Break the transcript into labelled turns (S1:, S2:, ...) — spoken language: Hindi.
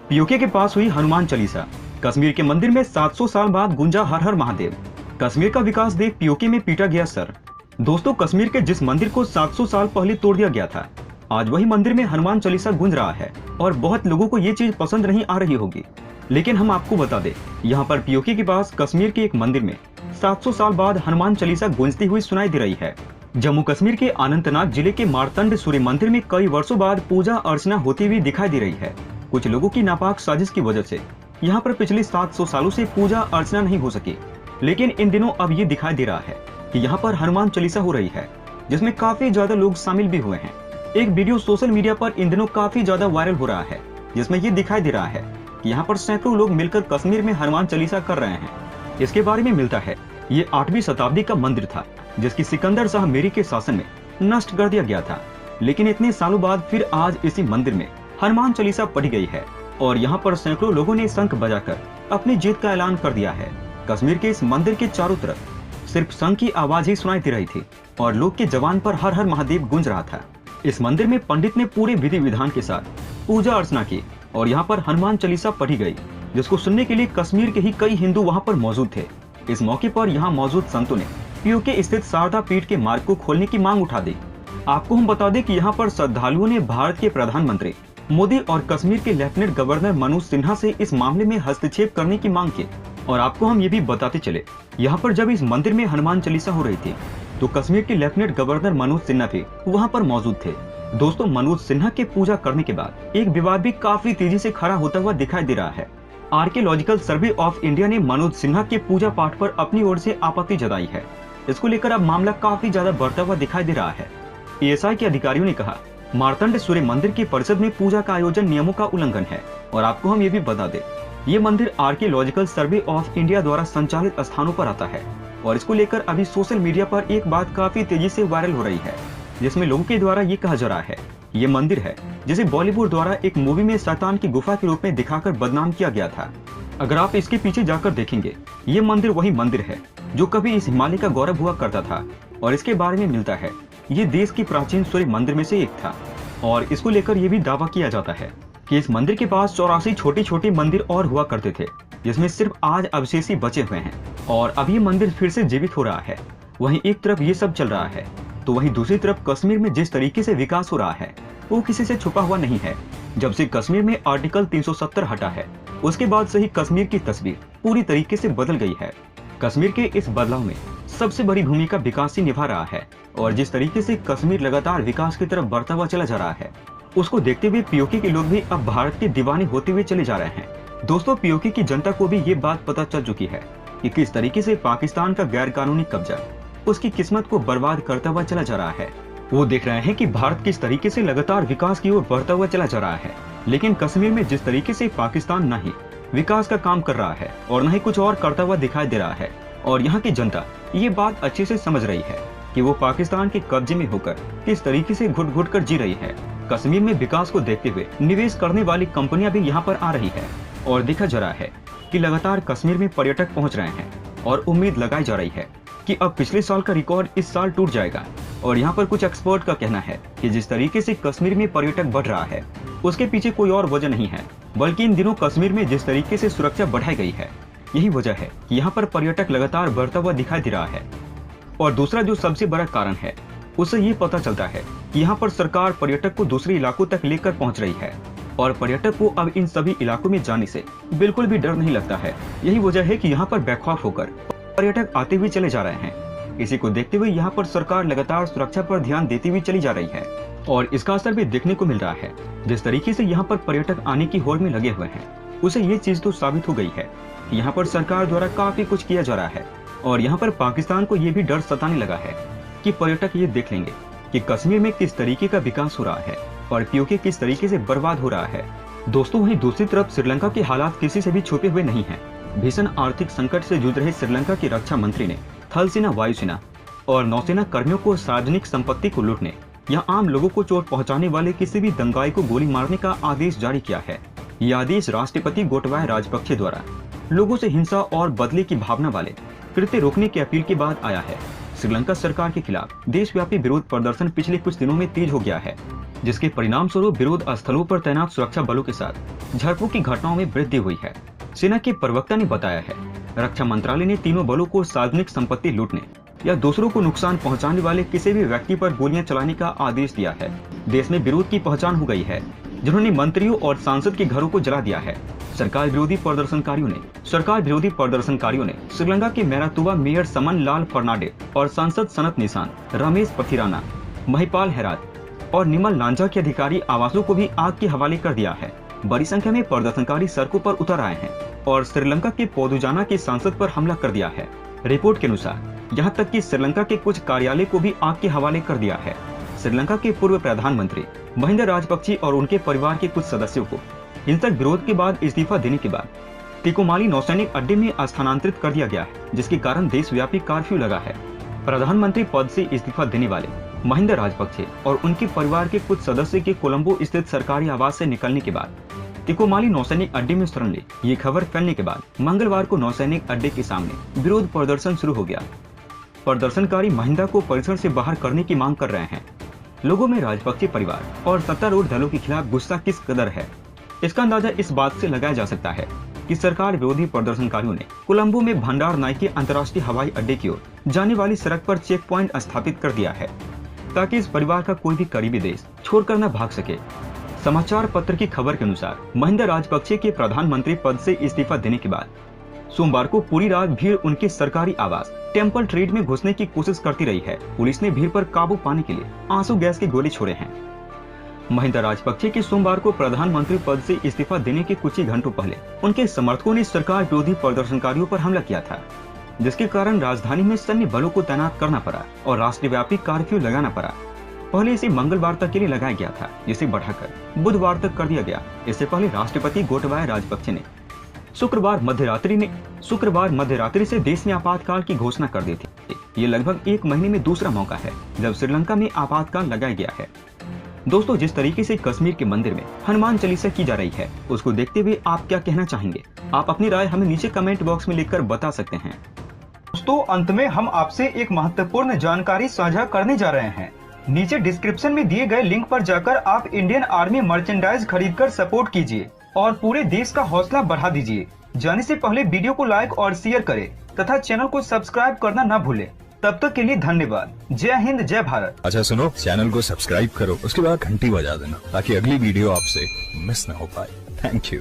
S1: पीओके के पास हुई हनुमान चालीसा। कश्मीर के मंदिर में 700 साल बाद गूंजा हर हर महादेव। कश्मीर का विकास देख पीओके में पीटा गया सर। दोस्तों, कश्मीर के जिस मंदिर को 700 साल पहले तोड़ दिया गया था, आज वही मंदिर में हनुमान चालीसा गूंज रहा है और बहुत लोगों को ये चीज पसंद नहीं आ रही होगी। लेकिन हम आपको बता दें, यहाँ पर पीओके के पास कश्मीर के एक मंदिर में 700 साल बाद हनुमान चालीसा गूंजती हुई सुनाई दे रही है। जम्मू कश्मीर के अनंतनाग जिले के मारतंड सूर्य मंदिर में कई वर्षों बाद पूजा अर्चना होती हुई दिखाई दे रही है। कुछ लोगों की नापाक साजिश की वजह से यहाँ पर पिछले 700 सालों से पूजा अर्चना नहीं हो सकी। लेकिन इन दिनों अब ये दिखाई दे रहा है कि यहाँ पर हनुमान चालीसा हो रही है, जिसमें काफी ज्यादा लोग शामिल भी हुए हैं। एक वीडियो सोशल मीडिया पर इन दिनों काफी ज्यादा वायरल हो रहा है, जिसमें ये दिखाई दे रहा है कि यहाँ पर सैकड़ों लोग मिलकर कश्मीर में हनुमान चालीसा कर रहे हैं। इसके बारे में मिलता है, ये 8वीं शताब्दी का मंदिर था, जिसकी सिकंदर शाह मीरी के शासन में नष्ट कर दिया गया था। लेकिन इतने सालों बाद फिर आज इसी मंदिर में हनुमान चालीसा पढ़ी गई है और यहाँ पर सैकड़ों लोगों ने शंख बजाकर अपनी जीत का ऐलान कर दिया है। कश्मीर के इस मंदिर के चारों तरफ सिर्फ शंख की आवाज ही सुनाई दे रही थी और लोग के जबान पर हर हर महादेव गूंज रहा था। इस मंदिर में पंडित ने पूरे विधि विधान के साथ पूजा अर्चना की और यहाँ पर हनुमान चालीसा पढ़ी गई, जिसको सुनने के लिए कश्मीर के ही कई हिंदू वहाँ पर मौजूद थे। इस मौके पर यहाँ मौजूद संतों ने पीओके स्थित शारदा पीठ के मार्ग को खोलने की मांग उठा दी। आपको हम बता दें कि यहाँ पर श्रद्धालुओं ने भारत के प्रधानमंत्री मोदी और कश्मीर के लेफ्टिनेंट गवर्नर मनोज सिन्हा से इस मामले में हस्तक्षेप करने की मांग की। और आपको हम ये भी बताते चले, यहाँ पर जब इस मंदिर में हनुमान चालीसा हो रही थी तो कश्मीर के लेफ्टिनेंट गवर्नर मनोज सिन्हा भी वहाँ पर मौजूद थे। दोस्तों, मनोज सिन्हा के पूजा करने के बाद एक विवाद भी काफी तेजी से खड़ा होता हुआ दिखाई दे रहा है। आर्कियोलॉजिकल सर्वे ऑफ इंडिया ने मनोज सिन्हा के पूजा पाठ पर अपनी ओर से आपत्ति जताई है। इसको लेकर अब मामला काफी ज्यादा बढ़ता हुआ दिखाई दे रहा है। एएसआई के अधिकारियों ने कहा, मारतंड सूर्य मंदिर की परिषद में पूजा का आयोजन नियमों का उल्लंघन है। और आपको हम ये भी बता दें, ये मंदिर आर्कियोलॉजिकल सर्वे ऑफ इंडिया द्वारा संचालित स्थानों पर आता है और इसको लेकर अभी सोशल मीडिया पर एक बात काफी तेजी से वायरल हो रही है, जिसमें लोगों के द्वारा ये कहा जा रहा है ये मंदिर है जिसे बॉलीवुड द्वारा एक मूवी में शैतान की गुफा के रूप में दिखाकर बदनाम किया गया था। अगर आप इसके पीछे जाकर देखेंगे, ये मंदिर वही मंदिर है जो कभी इस हिमालय का गौरव हुआ करता था। और इसके बारे में मिलता है, ये देश की प्राचीन सूर्य मंदिर में से एक था और इसको लेकर ये भी दावा किया जाता है कि इस मंदिर के पास 84 छोटे छोटे मंदिर और हुआ करते थे, जिसमें सिर्फ आज अवशेष ही बचे हुए हैं और अब ये मंदिर फिर से जीवित हो रहा है। वहीं एक तरफ ये सब चल रहा है तो वहीं दूसरी तरफ कश्मीर में जिस तरीके से विकास हो रहा है वो किसी से छुपा हुआ नहीं है। जब से कश्मीर में आर्टिकल 370 हटा है, उसके बाद से ही कश्मीर की तस्वीर पूरी तरीके से बदल गई है। कश्मीर के इस बदलाव में सबसे बड़ी भूमिका विकास ही निभा रहा है और जिस तरीके से कश्मीर लगातार विकास की तरफ बढ़ता हुआ चला जा रहा है, उसको देखते हुए पीओके के लोग भी अब भारत के दीवाने होते हुए चले जा रहे हैं। दोस्तों, पीओके की जनता को भी ये बात पता चल चुकी है कि किस तरीके से पाकिस्तान का गैर कानूनी कब्जा उसकी किस्मत को बर्बाद करता हुआ चला जा रहा है। वो देख रहे हैं कि भारत किस तरीके से लगातार विकास की ओर बढ़ता हुआ चला जा रहा है, लेकिन कश्मीर में जिस तरीके से पाकिस्तान न ही विकास का काम कर रहा है और न ही कुछ और करता हुआ दिखाई दे रहा है। और यहाँ की जनता ये बात अच्छे से समझ रही है कि वो पाकिस्तान के कब्जे में होकर किस तरीके से घुट घुट कर जी रही है। कश्मीर में विकास को देखते हुए निवेश करने वाली कंपनियां भी यहाँ पर आ रही है और देखा जा रहा है कि लगातार कश्मीर में पर्यटक पहुँच रहे हैं और उम्मीद लगाई जा रही है कि अब पिछले साल का रिकॉर्ड इस साल टूट जाएगा। और यहाँ पर कुछ एक्सपर्ट का कहना है कि जिस तरीके से कश्मीर में पर्यटक बढ़ रहा है, उसके पीछे कोई और वजह नहीं है, बल्कि इन दिनों कश्मीर में जिस तरीके से सुरक्षा बढ़ाई गई है, यही वजह है कि यहाँ पर पर्यटक लगातार बढ़ता हुआ दिखाई दे रहा है। और दूसरा जो सबसे बड़ा कारण है, उससे ये पता चलता है कि यहाँ पर सरकार पर्यटक को दूसरे इलाकों तक लेकर पहुँच रही है और पर्यटक को अब इन सभी इलाकों में जाने से बिल्कुल भी डर नहीं लगता है। यही वजह है कि यहाँ पर बेखौफ होकर पर्यटक आते हुए चले जा रहे हैं। इसी को देखते हुए यहाँ पर सरकार लगातार सुरक्षा पर ध्यान देती हुई चली जा रही है और इसका असर भी देखने को मिल रहा है। जिस तरीके से यहाँ पर पर्यटक आने की होड़ में लगे हुए हैं, उसे ये चीज तो साबित हो गई है कि यहाँ पर सरकार द्वारा काफी कुछ किया जा रहा है। और यहाँ पर पाकिस्तान को ये भी डर सताने लगा है कि पर्यटक ये देख लेंगे कि कश्मीर में किस तरीके का विकास हो रहा है और पीओके किस तरीके से बर्बाद हो रहा है। दोस्तों, वहीं दूसरी तरफ श्रीलंका के हालात किसी से भी छुपे हुए नहीं है। भीषण आर्थिक संकट से जूझ रहे श्रीलंका की रक्षा मंत्री ने थल सेना, वायुसेना और नौसेना कर्मियों को सार्वजनिक संपत्ति को लूटने या आम लोगों को चोट पहुंचाने वाले किसी भी दंगाई को गोली मारने का आदेश जारी किया है। यह आदेश राष्ट्रपति गोटबाया राजपक्षे द्वारा लोगों से हिंसा और बदले की भावना वाले कृत्य रोकने की अपील के बाद आया है। श्रीलंका सरकार के खिलाफ देशव्यापी विरोध प्रदर्शन पिछले कुछ दिनों में तेज हो गया है। जिसके परिणाम स्वरूप विरोध स्थलों पर तैनात सुरक्षा बलों के साथ झड़पों की घटनाओं में वृद्धि हुई है। सेना के प्रवक्ता ने बताया है, रक्षा मंत्रालय ने तीनों बलों को सार्वजनिक संपत्ति लूटने या दूसरों को नुकसान पहुंचाने वाले किसी भी व्यक्ति पर गोलियां चलाने का आदेश दिया है। देश में विरोध की पहचान हो गई है, जिन्होंने मंत्रियों और सांसद के घरों को जला दिया है। सरकार विरोधी प्रदर्शनकारियों ने श्रीलंका के मैरातुवा मेयर समन लाल फर्नांडे और सांसद सनत निशान, रमेश पथिराना, महिपाल हेरात और निमल लांझा के अधिकारी आवासों को भी आग के हवाले कर दिया है। बड़ी संख्या में प्रदर्शनकारी सड़कों पर उतर आए हैं और श्रीलंका के पोदुजाना के सांसद पर हमला कर दिया है। रिपोर्ट के अनुसार यहाँ तक कि श्रीलंका के कुछ कार्यालय को भी आग के हवाले कर दिया है। श्रीलंका के पूर्व प्रधानमंत्री महिंदा राजपक्षे और उनके परिवार के कुछ सदस्यों को हिंसक विरोध के बाद इस्तीफा देने के बाद तिकोमाली नौसैनिक अड्डे में स्थानांतरित कर दिया गया है, जिसके कारण देशव्यापी कर्फ्यू लगा है। प्रधानमंत्री पद से इस्तीफा देने वाले महिंदा राजपक्षे और उनके परिवार के कुछ सदस्य के कोलंबो स्थित सरकारी आवास से निकलने के बाद तिकोमाली नौसैनिक अड्डे में शरण ली। ये खबर फैलने के बाद मंगलवार को नौसैनिक अड्डे के सामने विरोध प्रदर्शन शुरू हो गया। प्रदर्शनकारी महिंदा को परिसर से बाहर करने की मांग कर रहे हैं। लोगों में राजपक्षे परिवार और सत्तारूढ़ दलों के खिलाफ गुस्सा किस कदर है, इसका अंदाजा इस बात से लगाया जा सकता है कि सरकार विरोधी प्रदर्शनकारियों ने कोलंबो में भंडार नाइके अंतर्राष्ट्रीय हवाई अड्डे की ओर जाने वाली सड़क पर चेक पॉइंट स्थापित कर दिया है, ताकि इस परिवार का कोई भी करीबी देश छोड़कर न भाग सके। समाचार पत्र की खबर के अनुसार महिंदा राजपक्षे के प्रधानमंत्री पद से इस्तीफा देने के बाद सोमवार को पूरी रात भीड़ उनके सरकारी आवास टेम्पल ट्रेड में घुसने की कोशिश करती रही है। पुलिस ने भीड़ पर काबू पाने के लिए आंसू गैस के गोले छोड़े हैं। महिंदा राजपक्षे के सोमवार को प्रधानमंत्री पद से इस्तीफा देने के कुछ ही घंटों पहले उनके समर्थकों ने सरकार विरोधी प्रदर्शनकारियों पर हमला किया था, जिसके कारण राजधानी में सैन्य बलों को तैनात करना पड़ा और राष्ट्रव्यापी कर्फ्यू लगाना पड़ा। पहले इसे मंगलवार तक के लिए लगाया गया था, जिसे बढ़ाकर बुधवार तक कर दिया गया। इससे पहले राष्ट्रपति गोटबाया राजपक्षे ने शुक्रवार मध्यरात्रि से देश में आपातकाल की घोषणा कर दी थी। ये लगभग एक महीने में दूसरा मौका है जब श्रीलंका में आपातकाल लगाया गया है। दोस्तों, जिस तरीके से कश्मीर के मंदिर में हनुमान चालीसा की जा रही है, उसको देखते हुए आप क्या कहना चाहेंगे? आप अपनी राय हमें नीचे कमेंट बॉक्स में लिखकर बता सकते हैं। दोस्तों, अंत में हम आपसे एक महत्वपूर्ण जानकारी साझा करने जा रहे हैं। नीचे डिस्क्रिप्शन में दिए गए लिंक पर जाकर आप इंडियन आर्मी मर्चेंडाइज खरीदकर सपोर्ट कीजिए और पूरे देश का हौसला बढ़ा दीजिए। जाने से पहले वीडियो को लाइक और शेयर करें तथा चैनल को सब्सक्राइब करना न भूलें। तब तक के लिए धन्यवाद। जय हिंद, जय भारत।
S2: अच्छा सुनो, चैनल को सब्सक्राइब करो, उसके बाद घंटी बजा देना ताकि अगली वीडियो आपसे मिस न हो पाए। Thank you.